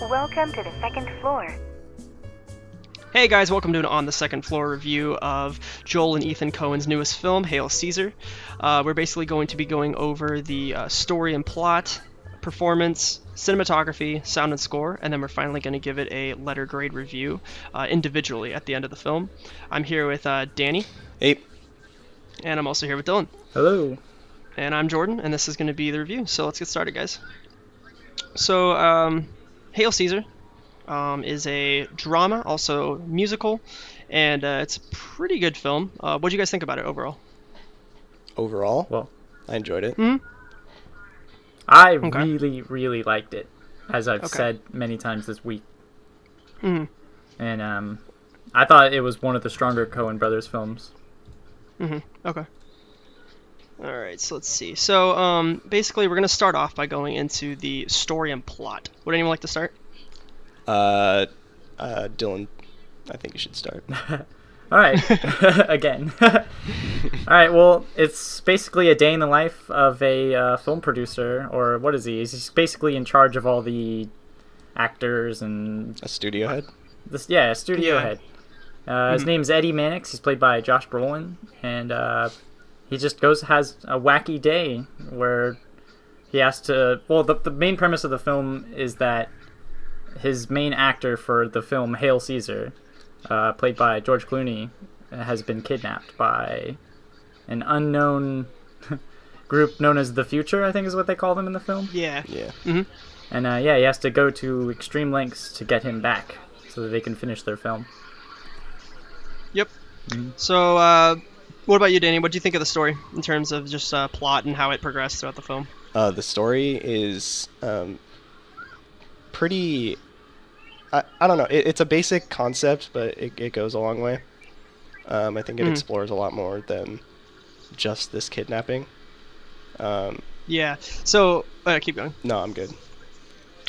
Welcome to the second floor. Hey guys, welcome to an On the Second Floor review of Joel and Ethan Coen's newest film, Hail Caesar. We're basically going to be going over the story and plot, performance, cinematography, sound and score, and then we're finally going to give it a letter grade review individually at the end of the film. I'm here with Danny. Hey. And I'm also here with Dylan. Hello. And I'm Jordan, and this is going to be the review, so let's get started, guys. So, Hail Caesar is a drama, also musical, and it's a pretty good film. What do you guys think about it overall? Overall? Well, I enjoyed it. Mm-hmm. I really liked it, as I've Okay. said many times this week. Mm-hmm. And I thought it was one of the stronger Coen brothers films. Mm-hmm. Okay. All right, so let's see. So, basically, we're going to start off by going into the story and plot. Would anyone like to start? Dylan, I think you should start. All right, again. All right, well, it's basically a day in the life of a film producer, or what is he? He's basically in charge of all the actors and... A studio head? A studio head. His name's Eddie Mannix. He's played by Josh Brolin, and he just has a wacky day where he has to... Well, the main premise of the film is that his main actor for the film Hail Caesar, played by George Clooney, has been kidnapped by an unknown group known as The Future, I think is what they call them in the film. Yeah. Yeah. Mm-hmm. And he has to go to extreme lengths to get him back so that they can finish their film. Yep. Mm-hmm. So, what about you, Danny? What do you think of the story in terms of just plot and how it progressed throughout the film? The story is pretty... I don't know. It's a basic concept, but it goes a long way. I think it explores a lot more than just this kidnapping. Yeah. So, keep going. No, I'm good.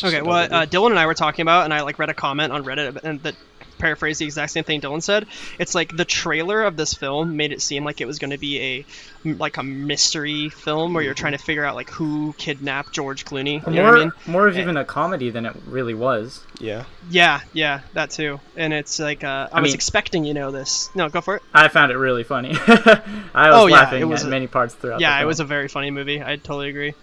Okay, well, Dylan and I were talking about, and I read a comment on Reddit and that paraphrased the exact same thing Dylan said. It's like the trailer of this film made it seem like it was going to be a mystery film where you're trying to figure out like who kidnapped George Clooney. You know what I mean? More of even a comedy than it really was. Yeah. Yeah, that too. And it's like I was expecting this. No, go for it. I found it really funny. I was laughing at many parts throughout. Yeah, the film. it was a very funny movie. I totally agree.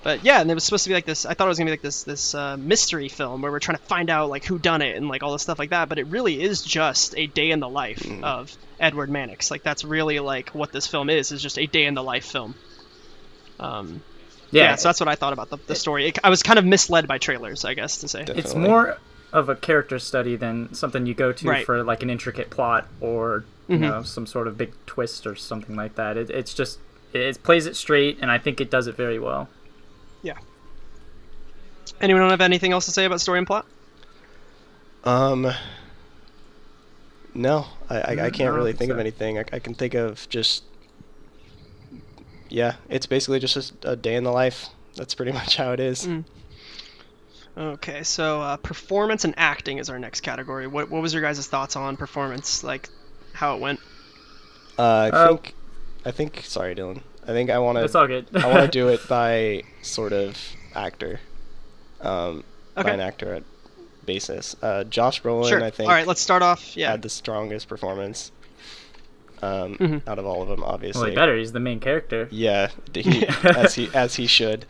But yeah, and it was supposed to be like this. I thought it was gonna be like this mystery film where we're trying to find out like who done it and like all this stuff like that. But it really is just a day in the life of Edward Mannix. Like that's really like what this film is just a day in the life film. Yeah, so that's what I thought about the story. I was kind of misled by trailers, I guess to say. Definitely. It's more of a character study than something you go to for like an intricate plot or some sort of big twist or something like that. It plays it straight, and I think it does it very well. Yeah. Anyone have anything else to say about story and plot? No, I can't really think of anything. I can think of just... Yeah, it's basically just a day in the life. That's pretty much how it is. Okay, so performance and acting is our next category. What was your guys' thoughts on performance, like how it went? I think. Sorry, Dylan. I think I want to. It's all good. I want to do it by sort of actor. By an actor at basis. Josh Brolin, Sure. I think. All right, let's start off. Yeah. Had the strongest performance. Out of all of them, obviously. Well, he better. He's the main character. Yeah, as he should.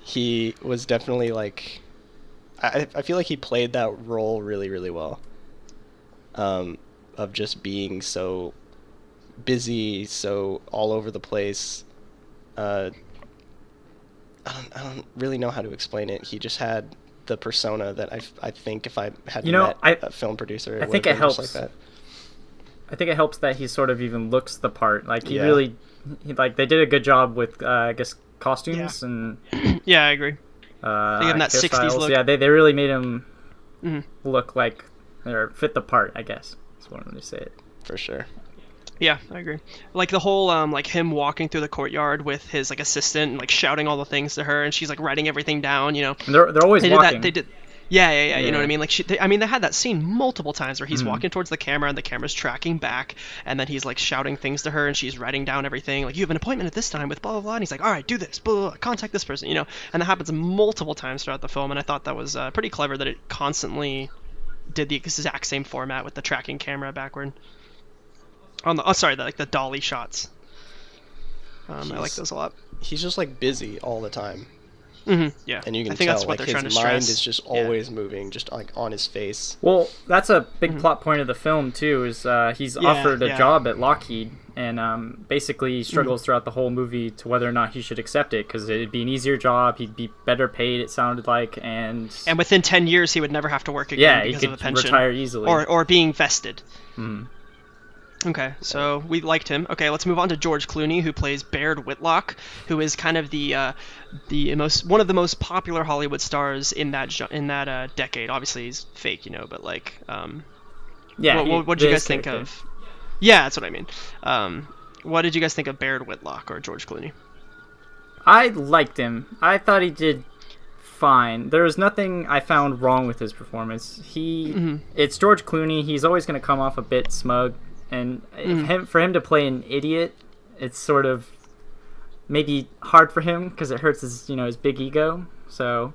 He was definitely like. I feel like he played that role really, really well. Of just being so busy, so all over the place. I don't really know how to explain it. He just had the persona that I think if I had met a film producer, I think it helps. like that. I think it helps that he sort of even looks the part. Like he really, they did a good job with I guess costumes and. Yeah, I agree. They give him that '60s look. Yeah, they really made him look like or fit the part. I guess that's one way to say it. For sure. Yeah, I agree. Like the whole like him walking through the courtyard with his like assistant and like shouting all the things to her, and she's like writing everything down. And they're always walking. Yeah. You know what I mean? Like, they had that scene multiple times where he's walking towards the camera and the camera's tracking back, and then he's like shouting things to her, and she's writing down everything. Like, you have an appointment at this time with blah blah blah, and he's like, all right, do this, blah, blah, blah, contact this person, you know. And that happens multiple times throughout the film, and I thought that was pretty clever that it constantly did the exact same format with the tracking camera backward. The dolly shots. I like those a lot. He's just like busy all the time. Yeah, and you can I think tell that's what like they're trying his to mind stress. is just always moving, just like on his face. Well, that's a big plot point of the film too. Is he's offered a job at Lockheed, and basically he struggles throughout the whole movie to whether or not he should accept it, because it'd be an easier job, he'd be better paid. It sounded like, and within 10 years he would never have to work again because he of a could pension, retire easily, or being vested. Okay, so we liked him. Okay, let's move on to George Clooney, who plays Baird Whitlock, who is kind of one of the most popular Hollywood stars in that decade. Obviously, he's fake, you know, but like, what did you guys think of? Yeah, that's what I mean. What did you guys think of Baird Whitlock or George Clooney? I liked him. I thought he did fine. There was nothing I found wrong with his performance. It's George Clooney. He's always going to come off a bit smug. And for him to play an idiot, it's sort of maybe hard for him because it hurts his big ego. So,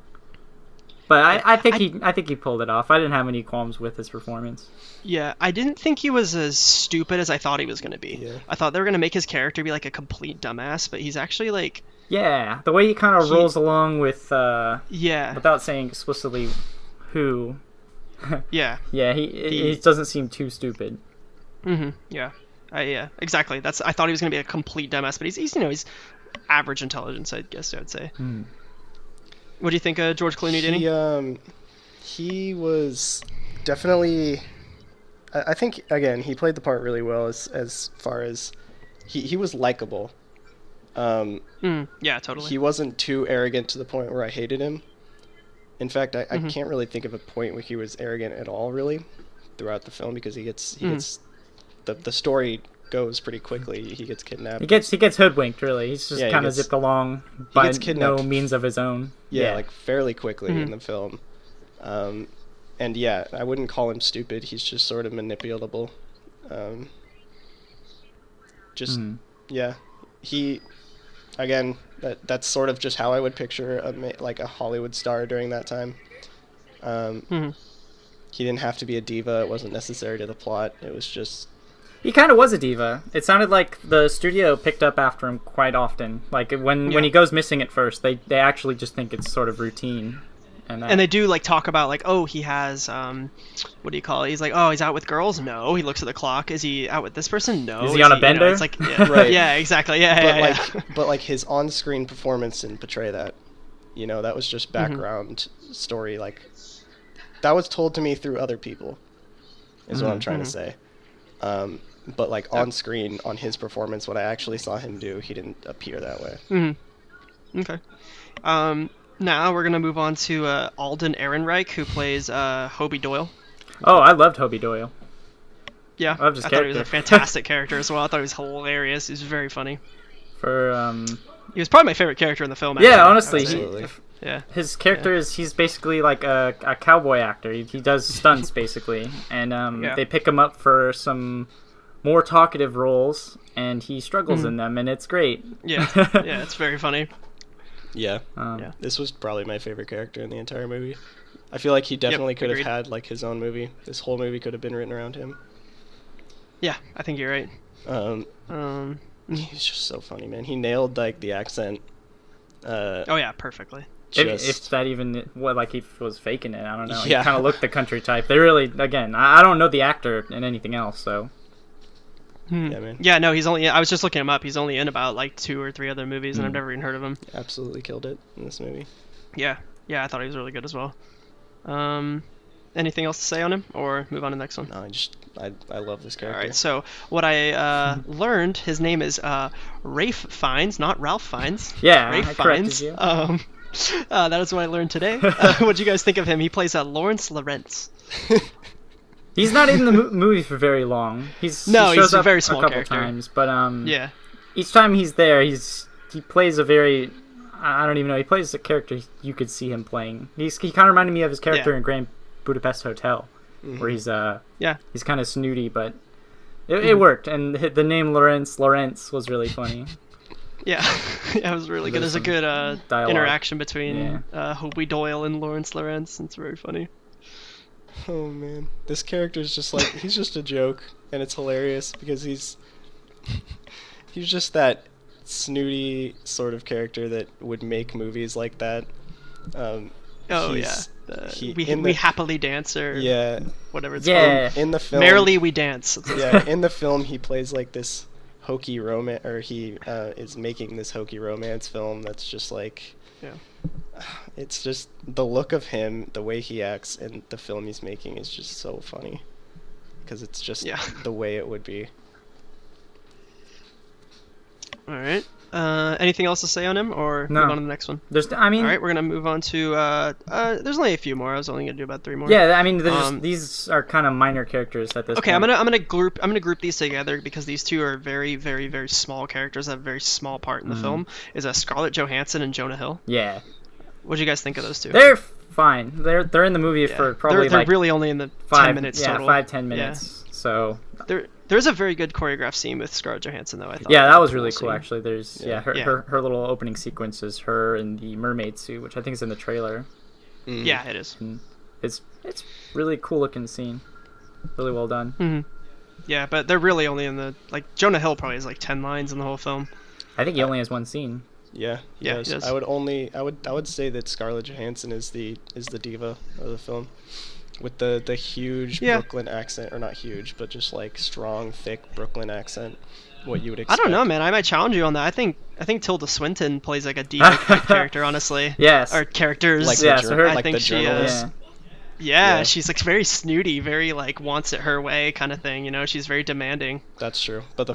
but I think he pulled it off. I didn't have any qualms with his performance. Yeah, I didn't think he was as stupid as I thought he was going to be. Yeah. I thought they were going to make his character be like a complete dumbass, but he's actually like... Yeah, the way he kind of rolls along with... without saying explicitly who... Yeah. Yeah, he doesn't seem too stupid. Yeah. Yeah, exactly. I thought he was going to be a complete dumbass, but he's average intelligence, I guess I'd say. What do you think of George Clooney, Danny? He was definitely... I think, again, he played the part really well as far as... He was likable. Yeah, totally. He wasn't too arrogant to the point where I hated him. In fact, I can't really think of a point where he was arrogant at all, really, throughout the film, because he gets the story goes pretty quickly. He gets kidnapped. He gets hoodwinked, really. He's just kind of zipped along by no means of his own. Yeah, like fairly quickly in the film. And yeah, I wouldn't call him stupid. He's just sort of manipulable. Yeah, he, again, that's sort of just how I would picture a Hollywood star during that time. He didn't have to be a diva. It wasn't necessary to the plot. It was just... He kind of was a diva. It sounded like the studio picked up after him quite often. Like when he goes missing at first, they actually just think it's sort of routine. And they do like talk about like, oh, he has what do you call it? He's like, oh, he's out with girls? No. He looks at the clock. Is he out with this person? No. Is he on a bender? It's like, yeah, right. Yeah, exactly. Yeah, but like his on-screen performance didn't portray that. That was just background story. Like that was told to me through other people. Is what I'm trying to say. But like on screen, on his performance, what I actually saw him do, he didn't appear that way. Okay. Now we're gonna move on to Alden Ehrenreich, who plays Hobie Doyle. Oh, I loved Hobie Doyle. Yeah, I loved his thought he was a fantastic character as well. I thought he was hilarious. He was very funny. He was probably my favorite character in the film. Actually, yeah, honestly, his character he's basically like a cowboy actor. He does stunts basically, and they pick him up for some more talkative roles, and he struggles in them, and it's great. Yeah, it's very funny. Yeah. This was probably my favorite character in the entire movie. I feel like he definitely could have had like his own movie. This whole movie could have been written around him. Yeah, I think you're right. He's just so funny, man. He nailed like the accent. Oh yeah, perfectly. If that even like he was faking it, I don't know. Yeah. He kind of looked the country type. They really, again, I don't know the actor in anything else, so. Yeah, man. Yeah, no, he's only. I was just looking him up. He's only in about like 2 or 3 other movies, and I've never even heard of him. Absolutely killed it in this movie. Yeah, I thought he was really good as well. Anything else to say on him, or move on to the next one? No, I love this character. All right, so what I learned, his name is Rafe Fiennes, not Ralph Fiennes. Yeah, Rafe I Fiennes. You. That is what I learned today. What do you guys think of him? He plays Lawrence Lawrence. He's not in the movie for very long. He shows he's up a very small couple character. Times, but yeah, each time he's there, he plays a very I don't even know. He plays a character you could see him playing. He kind of reminded me of his character in Grand Budapest Hotel, where he's he's kind of snooty, but it worked. And the name Lawrence was really funny. Yeah, it was really good. There's a good interaction between Hopi Doyle and Lawrence. It's very funny. Oh man, this character's just like, he's just a joke, and it's hilarious because he's just that snooty sort of character that would make movies like that. We happily dance, or whatever it's called. In the film, Merrily We Dance. In the film he plays like this hokey romance, or he is making this hokey romance film that's just like, it's just the look of him, the way he acts, and the film he's making is just so funny because it's just the way it would be. All right. Anything else to say on him, or move on to the next one? All right, we're gonna move on to. There's only a few more. I was only gonna do about 3 more. Yeah, I mean, these are kind of minor characters at this point. Okay, I'm gonna group these together because these two are very, very, very small characters that have a very small part in the film. Is Scarlett Johansson and Jonah Hill. Yeah. What do you guys think of those two? They're fine. They're in the movie for probably they're really only in the 10 minutes total. 5-10 minutes. Yeah. So there's a very good choreographed scene with Scarlett Johansson though. I thought. Yeah, that was really cool actually. There's her little opening sequence is her in the mermaid suit, which I think is in the trailer. Yeah, it is. And it's really cool looking scene. Really well done. Mm-hmm. Yeah, but they're really only in the Jonah Hill probably has 10 lines in the whole film. I think he only has one scene. Yeah, he does. I would say that Scarlett Johansson is the diva of the film, with the huge Brooklyn accent, or not huge, but just strong, thick Brooklyn accent. What you would expect. I don't know, man. I might challenge you on that. I think Tilda Swinton plays a diva type character, honestly. Yes. Or characters. I think the she is. Yeah, she's very snooty, very wants it her way kind of thing. She's very demanding. That's true. But the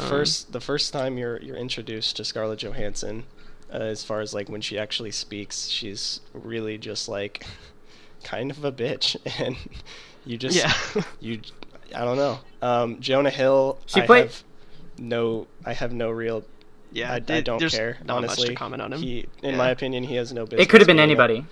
first time you're introduced to Scarlett Johansson, as far as when she actually speaks, she's really just kind of a bitch, and you just I don't know. Jonah Hill, I have no real. Yeah, I don't care. Not honestly, much to comment on him. In my opinion, he has no business. It could have been anybody.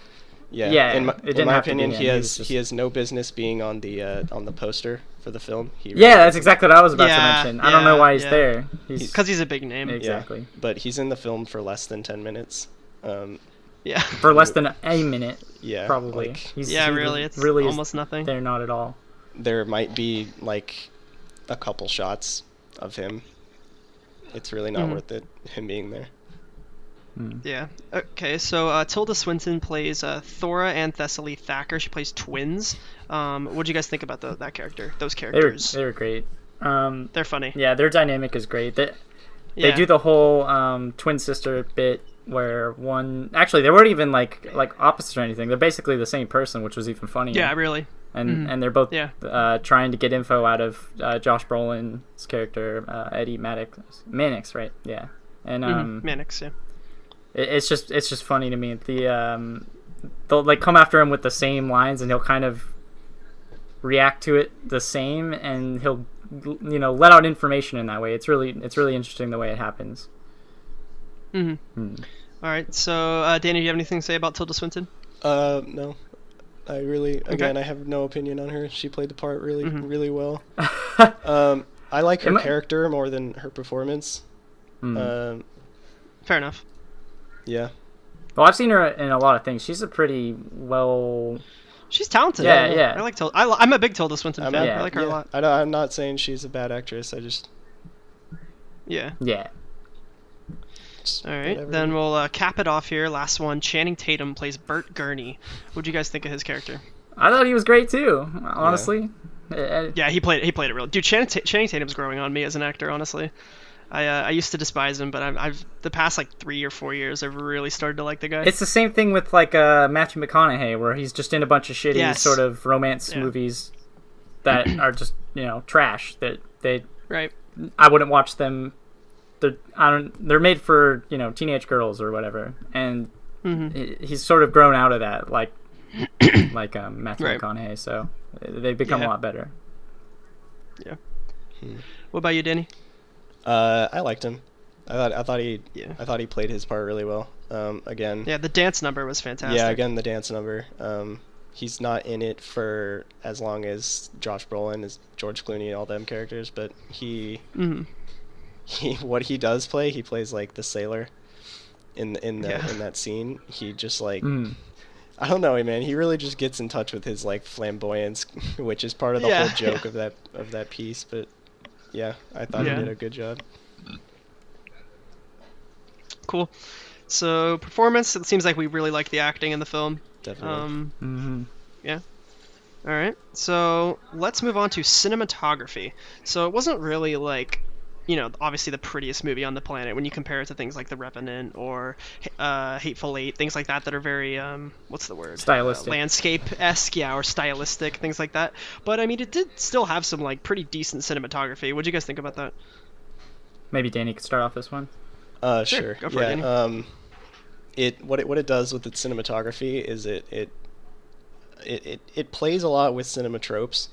Yeah. In my opinion, he has no business being on the poster for the film. That's exactly what I was about to mention. I don't know why he's there. Because he's a big name. Exactly. Yeah, but he's in the film for less than 10 minutes. For less than a minute. Yeah. Probably. Really, it's really almost nothing. They're not at all. There might be a couple shots of him. It's really not worth it, him being there. Yeah. Okay, so Tilda Swinton plays Thora and Thessaly Thacker. She plays twins. What do you guys think about that character? Those characters? They were great. They're funny. Yeah, their dynamic is great. They do the whole twin sister bit where one... Actually, they weren't even like opposites or anything. They're basically the same person, which was even funnier. Yeah, really. And they're both trying to get info out of Josh Brolin's character, Eddie Mannix, right? Yeah. And Mannix, yeah. It's just funny to me. They'll come after him with the same lines, and he'll kind of react to it the same, and he'll let out information in that way. It's really interesting the way it happens. All right, so Danny, do you have anything to say about Tilda Swinton? No. I really, again, I have no opinion on her. She played the part really well. I like her character more than her performance. Fair enough. Yeah. Well, I've seen her in a lot of things. She's a pretty She's talented. Yeah. I like Tilda. I'm a big Tilda Swinton fan. I like her a lot. I'm not saying she's a bad actress. I just. Yeah. Yeah. All right, whatever. Then we'll cap it off here. Last one. Channing Tatum plays Bert Gurney. What do you guys think of his character? I thought he was great too. Honestly. Yeah, he played it real. Dude, Channing Tatum's growing on me as an actor. Honestly. I used to despise him, but I've the past 3 or 4 years I've really started to like the guy. It's the same thing with Matthew McConaughey, where he's just in a bunch of shitty sort of romance movies that are just trash. Right. I wouldn't watch them. They're made for teenage girls or whatever, and he's sort of grown out of that, Matthew McConaughey. So they've become a lot better. Yeah. What about you, Danny? I liked him. I thought he played his part really well. Again. Yeah, the dance number was fantastic. Yeah, again, the dance number. He's not in it for as long as Josh Brolin, as George Clooney, all them characters, but what he does play, he plays like the sailor in that scene. He just like I don't know, man. He really just gets in touch with his like flamboyance, which is part of the whole joke of that piece. But yeah, I thought he did a good job. Cool. So performance, it seems like we really like the acting in the film. Definitely. Yeah. All right. So let's move on to cinematography. So it wasn't really like, obviously the prettiest movie on the planet when you compare it to things like The Revenant or Hateful Eight, things like that are very, what's the word? Stylistic. Landscape-esque, or stylistic, things like that. But, I mean, it did still have some, like, pretty decent cinematography. What'd you guys think about that? Maybe Danny could start off this one. Sure. Go for it, Danny. What it does with its cinematography is it plays a lot with cinema tropes.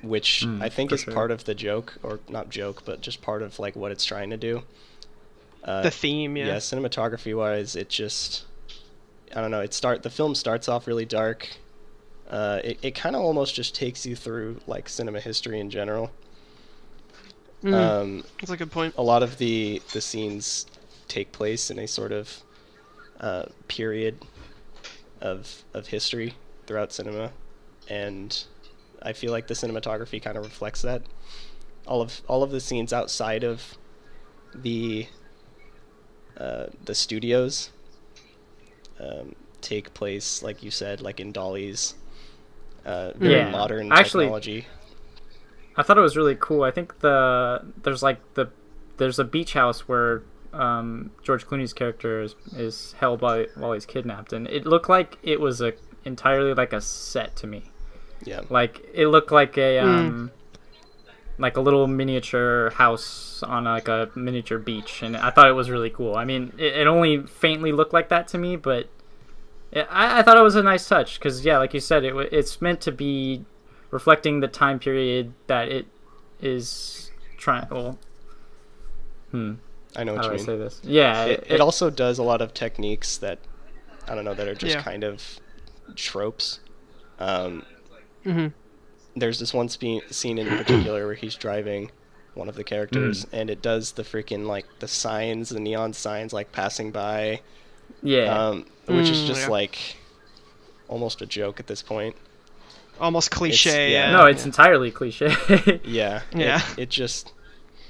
Which I think is part of the joke, or not joke, but just part of like what it's trying to do. The theme, yeah. Yeah, cinematography wise, it just, I don't know. The film starts off really dark. It kind of almost just takes you through like cinema history in general. That's a good point. A lot of the scenes take place in a sort of period of history throughout cinema, and I feel like the cinematography kind of reflects that. All of the scenes outside of the studios take place, like you said, like in dollies, very modern technology. I thought it was really cool. I think there's a beach house where George Clooney's character is held while he's kidnapped, and it looked like it was entirely like a set to me. Yeah. Like it looked like a little miniature house on like a miniature beach, and I thought it was really cool. I mean, it only faintly looked like that to me, but I thought it was a nice touch because, like you said, it's meant to be reflecting the time period that it is trying. Well, I know what you mean. How do I say this? Yeah, it also does a lot of techniques that I don't know that are just kind of tropes. There's this one scene in particular where he's driving one of the characters, and it does the freaking like the neon signs like passing by. Yeah. Which is just like almost a joke at this point. Almost cliche. No, it's entirely cliche. Yeah.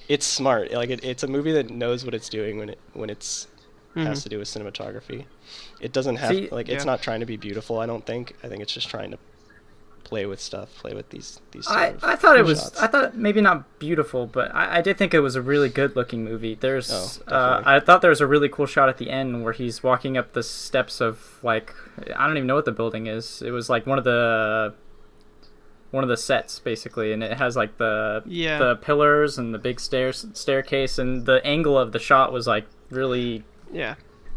It's smart. Like it's a movie that knows what it's doing when it's has to do with cinematography. It doesn't have it's not trying to be beautiful. I don't think. I think it's just trying to play with these. I thought maybe not beautiful, but I did think it was a really good looking movie. I thought there was a really cool shot at the end where he's walking up the steps of like, I don't even know what the building is. It was like one of the sets basically, and it has like the pillars and the big staircase, and the angle of the shot was like really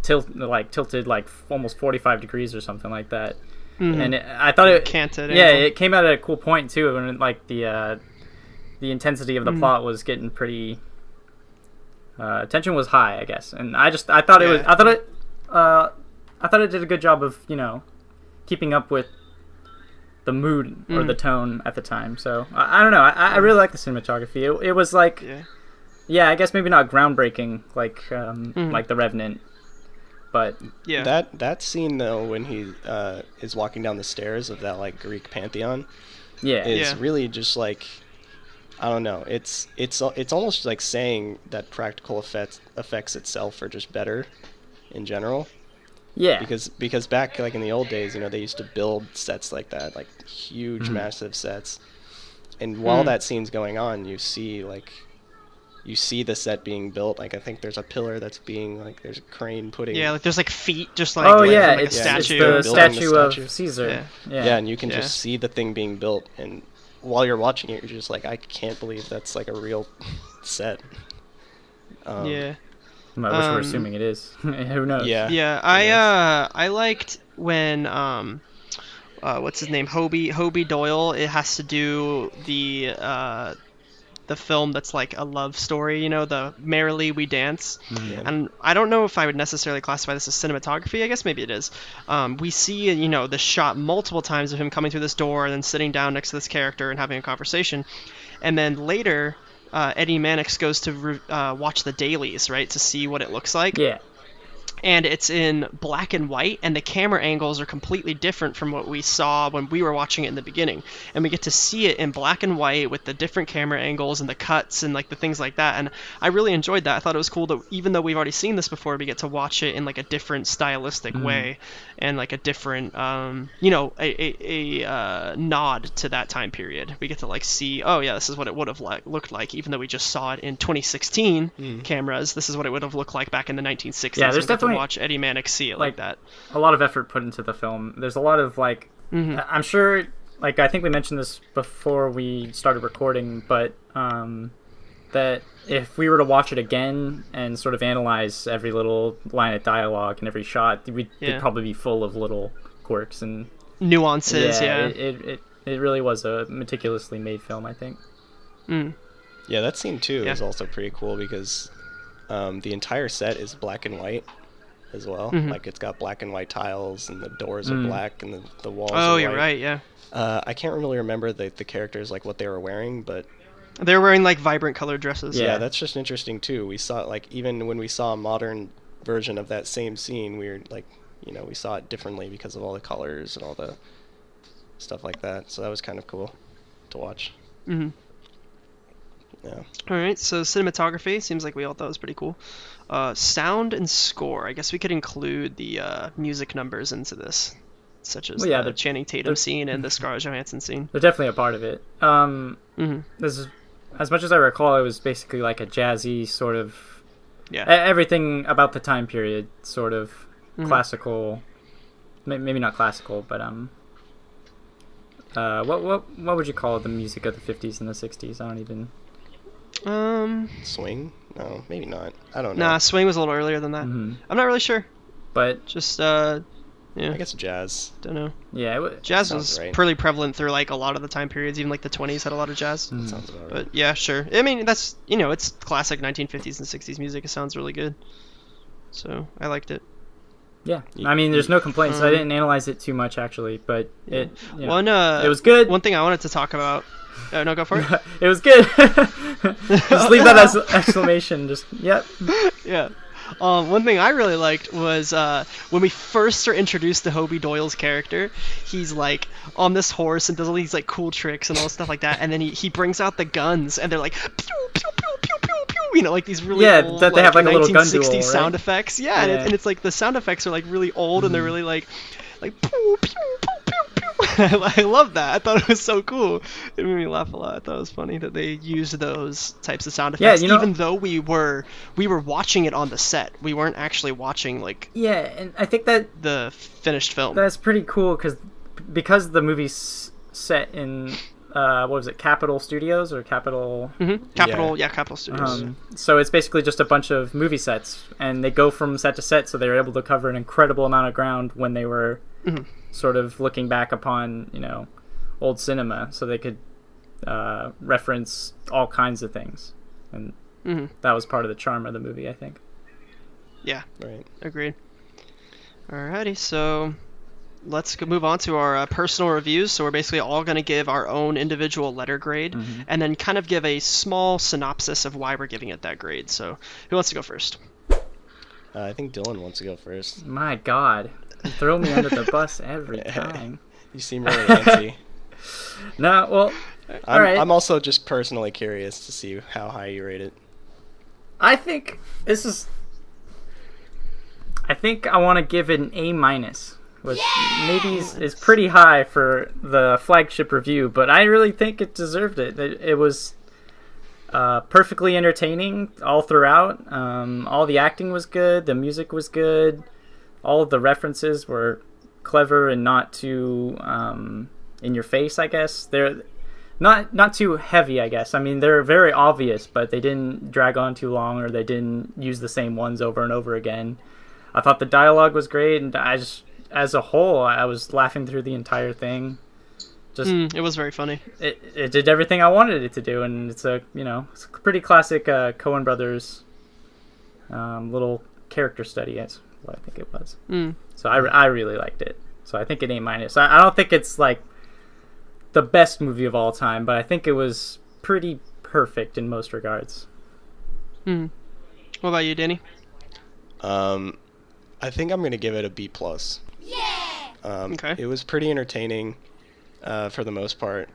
tilted like almost 45 degrees or something like that. And I thought it canted. Yeah, it came out at a cool point too, when like the intensity of the plot was getting pretty. Tension was high, I guess, and I thought it did a good job of keeping up with the mood or the tone at the time. So I don't know. I really like the cinematography. It was like, I guess maybe not groundbreaking like like The Revenant. But that scene though, when he is walking down the stairs of that like Greek pantheon, is really just like, I don't know. It's almost like saying that practical effects itself are just better in general. Yeah. Because back like in the old days, they used to build sets like that, like huge, massive sets, and while that scene's going on, you see the set being built. Like I think there's a pillar that's being like there's a crane putting. Yeah, like there's like feet just like. Oh yeah, like it's a statue. It's the statue of Caesar. Yeah, and you can just see the thing being built, and while you're watching it, you're just like, I can't believe that's like a real set. I wish we're assuming it is. Who knows? Yeah. I liked when what's his name, Hobie Doyle. It has to do the the film that's like a love story, the Merrily We Dance. Yeah. And I don't know if I would necessarily classify this as cinematography. I guess maybe it is. We see, the shot multiple times of him coming through this door and then sitting down next to this character and having a conversation. And then later, Eddie Mannix goes to watch the dailies, right, to see what it looks like. Yeah. And it's in black and white, and the camera angles are completely different from what we saw when we were watching it in the beginning. And we get to see it in black and white with the different camera angles and the cuts and like the things like that. And I really enjoyed that. I thought it was cool that even though we've already seen this before, we get to watch it in like a different stylistic way and like a different, a nod to that time period. We get to like see, oh yeah, this is what it would have looked like, even though we just saw it in 2016 cameras. This is what it would have looked like back in the 1960s. Yeah, there's definitely watch Eddie Mannix see it like that. A lot of effort put into the film. There's a lot of like, I'm sure, like I think we mentioned this before we started recording, but that if we were to watch it again and sort of analyze every little line of dialogue and every shot, it'd probably be full of little quirks and nuances. It really was a meticulously made film, I think. Yeah, that scene too is also pretty cool because the entire set is black and white as well. Like it's got black and white tiles and the doors are black and the walls are white. You're right, yeah. I can't really remember the characters, like what they were wearing, but they were wearing like vibrant colored dresses. Yeah, that's just interesting too. We saw like even when we saw a modern version of that same scene, we were like, we saw it differently because of all the colors and all the stuff like that. So that was kind of cool to watch. Yeah. All right, so cinematography seems like we all thought was pretty cool. Sound and score. I guess we could include the music numbers into this, such as the Channing Tatum scene and the Scarlett Johansson scene. They're definitely a part of it. This is, as much as I recall, it was basically like a jazzy sort of. Yeah. Everything about the time period, sort of classical. Maybe not classical, but what would you call the music of the 50s and the 60s? I don't even. Swing? No, maybe not. I don't know. Nah, swing was a little earlier than that. I'm not really sure. But just I guess jazz. Don't know. Yeah, jazz was pretty prevalent through like a lot of the time periods. Even like the 20s had a lot of jazz. Sounds about right. But yeah, sure. I mean, that's it's classic 1950s and 60s music. It sounds really good. So I liked it. Yeah, I mean, there's no complaints. I didn't analyze it too much actually, but it was good. One thing I wanted to talk about. No, go for it. It was good. Just leave that as exclamation. Just yep. Yeah. One thing I really liked was when we first are introduced to Hobie Doyle's character. He's like on this horse and does all these like cool tricks and all stuff like that, and then he brings out the guns and they're like pew pew pew pew pew pew. Like these really old, that they have like a little gun duel, 1960s sound effects. Yeah, and it's like the sound effects are like really old and they're really like pew pew pew pew pew. I love that. I thought it was so cool. It made me laugh a lot. I thought it was funny that they used those types of sound effects, even though we were watching it on the set. We weren't actually watching like and I think that the finished film. That's pretty cool because the movie's set in what was it, Capitol Studios or Capitol? Capitol Studios. So it's basically just a bunch of movie sets, and they go from set to set, so they were able to cover an incredible amount of ground when they were sort of looking back upon old cinema, so they could reference all kinds of things, and that was part of the charm of the movie, I think. Yeah, right. Agreed. Alrighty, so let's move on to our personal reviews. So we're basically all going to give our own individual letter grade and then kind of give a small synopsis of why we're giving it that grade. So who wants to go first? I think Dylan wants to go first. My God. You throw me under the bus every time. You seem really antsy. No, well, all right. I'm also just personally curious to see how high you rate it. I think I want to give it an A-, which maybe is pretty high for the flagship review, but I really think it deserved it. It was perfectly entertaining all throughout. All the acting was good. The music was good. All of the references were clever and not too in your face, I guess. They're not too heavy, I guess. I mean, they're very obvious, but they didn't drag on too long, or they didn't use the same ones over and over again. I thought the dialogue was great, and as a whole, I was laughing through the entire thing. Just it was very funny. It did everything I wanted it to do, and it's a pretty classic Coen Brothers little character study. That's what I think it was. So I really liked it. So I think an A-. I don't think it's like the best movie of all time, but I think it was pretty perfect in most regards. What about you, Danny? I think I'm gonna give it a B+. Okay. It was pretty entertaining, for the most part.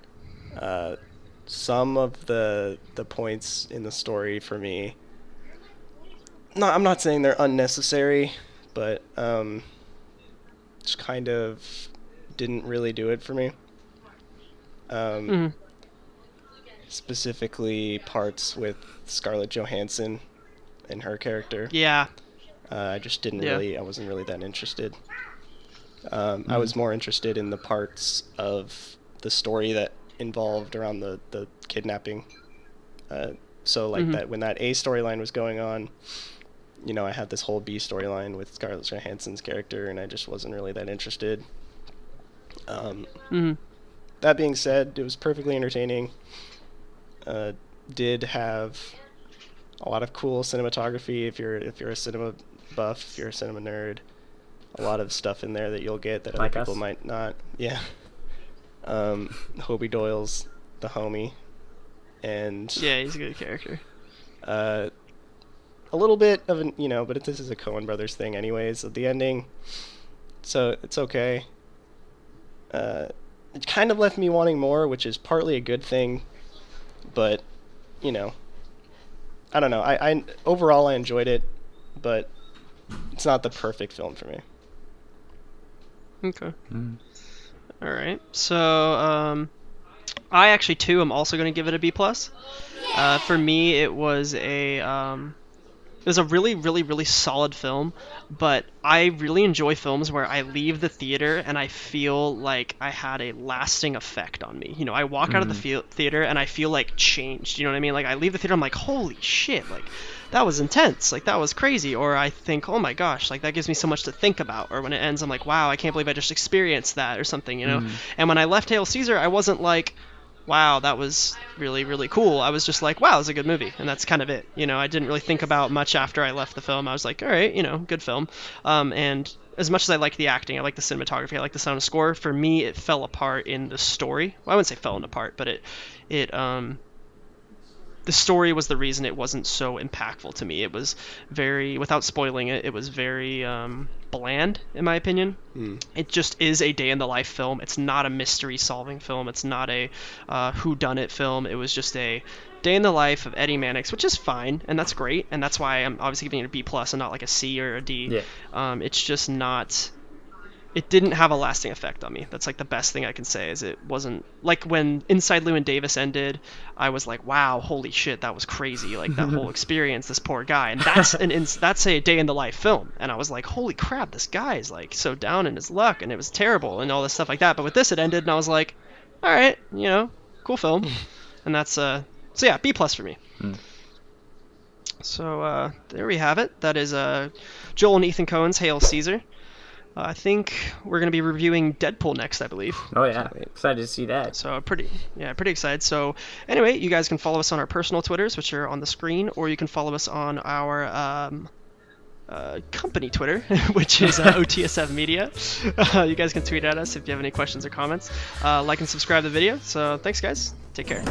Some of the points in the story for me, I'm not saying they're unnecessary, but just kind of didn't really do it for me. Specifically parts with Scarlett Johansson and her character. Yeah. I just didn't really, I wasn't really that interested. I was more interested in the parts of the story that involved around the kidnapping. So like that when that A storyline was going on, I had this whole B storyline with Scarlett Johansson's character, and I just wasn't really that interested. That being said, it was perfectly entertaining. Did have a lot of cool cinematography. If you're a cinema buff, if you're a cinema nerd, a lot of stuff in there that you'll get that other people might not. Yeah. Hobie Doyle's the homie, and yeah, he's a good character. A little bit of an, but this is a Coen Brothers thing anyways. At the ending, so it's okay. It kind of left me wanting more, which is partly a good thing, but I don't know. I overall I enjoyed it, but it's not the perfect film for me. Okay. All right. So I actually too am also going to give it a B+. For me, it was a really, really, really solid film, but I really enjoy films where I leave the theater and I feel like I had a lasting effect on me. I walk out of the theater and I feel like changed. You know what I mean? Like I leave the theater, I'm like, holy shit, like that was intense, like that was crazy. Or I think, oh my gosh, like that gives me so much to think about. Or when it ends, I'm like, wow, I can't believe I just experienced that or something, And when I left Hail Caesar, I wasn't like, wow, that was really, really cool. I was just like, wow, it was a good movie, and that's kind of it. I didn't really think about much after I left the film. I was like, all right, good film. And as much as I like the acting, I like the cinematography, I like the sound and score, for me, it fell apart in the story. Well, I wouldn't say fell apart, but the story was the reason it wasn't so impactful to me. It was very, without spoiling it, it was very bland, in my opinion. It just is a day in the life film. It's not a mystery solving film. It's not a whodunit film. It was just a day in the life of Eddie Mannix, which is fine, and that's great, and that's why I'm obviously giving it a B+ and not like a C or a D. Yeah. It's just not... It didn't have a lasting effect on me. That's like the best thing I can say, is it wasn't like when Inside Llewyn Davis ended, I was like, wow, holy shit, that was crazy. Like that whole experience, this poor guy. And that's a day in the life film. And I was like, holy crap, this guy is like so down in his luck and it was terrible and all this stuff like that. But with this, it ended and I was like, all right, cool film. And that's, so yeah, B+ for me. So there we have it. That is Joel and Ethan Coen's Hail Caesar. I think we're going to be reviewing Deadpool next, I believe. Oh, yeah. Excited to see that. So pretty excited. So anyway, you guys can follow us on our personal Twitters, which are on the screen, or you can follow us on our company Twitter, which is OTSF Media. You guys can tweet at us if you have any questions or comments. Like and subscribe to the video. So thanks, guys. Take care.